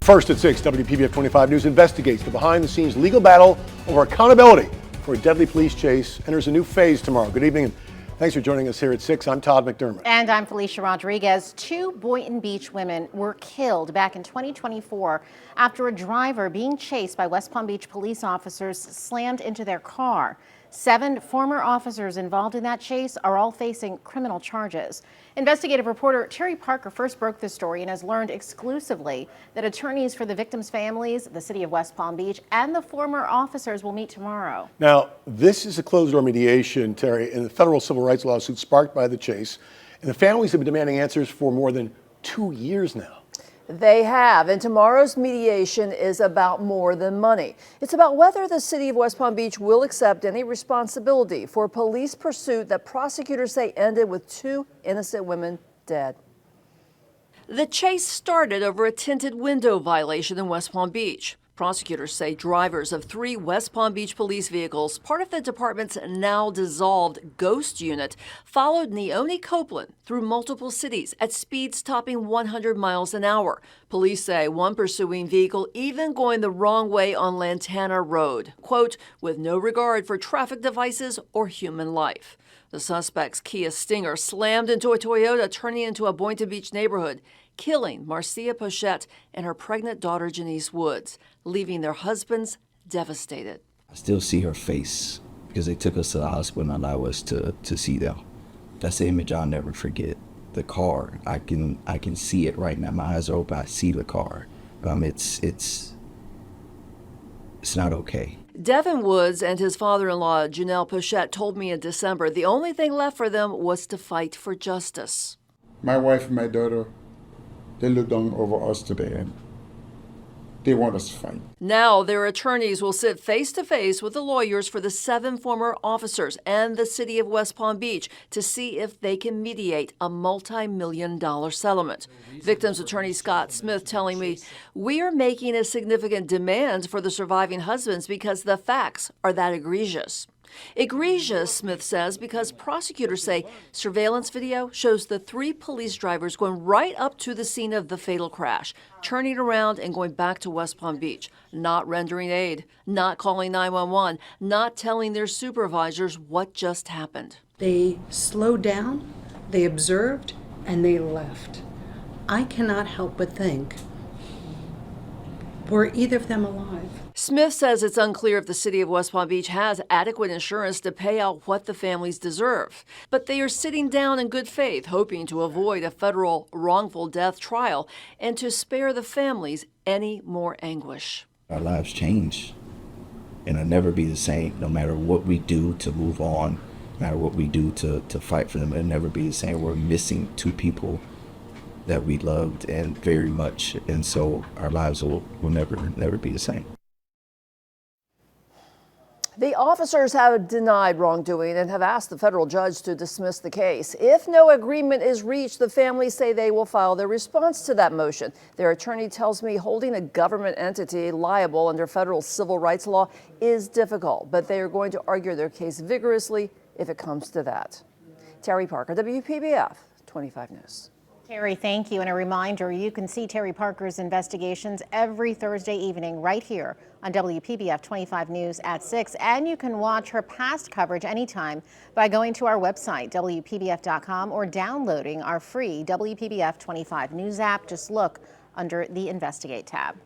First at 6, WPBF 25 News investigates the behind-the-scenes legal battle over accountability for a deadly police chase. Enters a new phase tomorrow. Good evening, and thanks for joining us here at 6. I'm Todd McDermott. And I'm Felicia Rodriguez. 2 Boynton Beach women were killed back in 2024 after a driver being chased by West Palm Beach police officers slammed into their car. 7 former officers involved in that chase are all facing criminal charges. Investigative reporter Terry Parker first broke this story and has learned exclusively that attorneys for the victims' families, the city of West Palm Beach, and the former officers will meet tomorrow. Now, this is a closed-door mediation, Terry, in the federal civil rights lawsuit sparked by the chase, and the families have been demanding answers for more than 2 years now. They have, and tomorrow's mediation is about more than money. It's about whether the city of West Palm Beach will accept any responsibility for police pursuit that prosecutors say ended with 2 innocent women dead. The chase started over a tinted window violation in West Palm Beach. Prosecutors say drivers of 3 West Palm Beach police vehicles, part of the department's now dissolved Ghost unit, followed Neone Copeland through multiple cities at speeds topping 100 miles an hour. Police say one pursuing vehicle even going the wrong way on Lantana Road, quote, with no regard for traffic devices or human life. The suspect's Kia Stinger slammed into a Toyota turning into a Boynton Beach neighborhood, killing Marcia Pochette and her pregnant daughter Janice Woods, leaving their husbands devastated. I still see her face because they took us to the hospital and allowed us to see them. That's the image I'll never forget. The car, I can see it right now. My eyes are open. I see the car. It's not okay. Devin Woods and his father-in-law, Janelle Pochette, told me in December the only thing left for them was to fight for justice. My wife and my daughter, they look down over us today and they want us to fight. Now their attorneys will sit face-to-face with the lawyers for the 7 former officers and the city of West Palm Beach to see if they can mediate a multi-million-dollar settlement. Victims attorney Scott Smith telling me, "We are making a significant demand for the surviving husbands because the facts are that egregious." Egregious, Smith says, because prosecutors say surveillance video shows the 3 police drivers going right up to the scene of the fatal crash, turning around and going back to West Palm Beach, not rendering aid, not calling 911, not telling their supervisors what just happened. They slowed down, they observed, and they left. I cannot help but think, were either of them alive? Smith says it's unclear if the city of West Palm Beach has adequate insurance to pay out what the families deserve. But they are sitting down in good faith, hoping to avoid a federal wrongful death trial and to spare the families any more anguish. Our lives change, and it'll never be the same, no matter what we do to move on, no matter what we do to fight for them. It'll never be the same. We're missing 2 people that we loved and very much, and so our lives will never be the same. The officers have denied wrongdoing and have asked the federal judge to dismiss the case. If no agreement is reached, the families say they will file their response to that motion. Their attorney tells me holding a government entity liable under federal civil rights law is difficult, but they are going to argue their case vigorously if it comes to that. Terry Parker, WPBF 25 News. Terry, thank you. And a reminder, you can see Terry Parker's investigations every Thursday evening right here on WPBF 25 News at 6. And you can watch her past coverage anytime by going to our website, WPBF.com, or downloading our free WPBF 25 News app. Just look under the Investigate tab.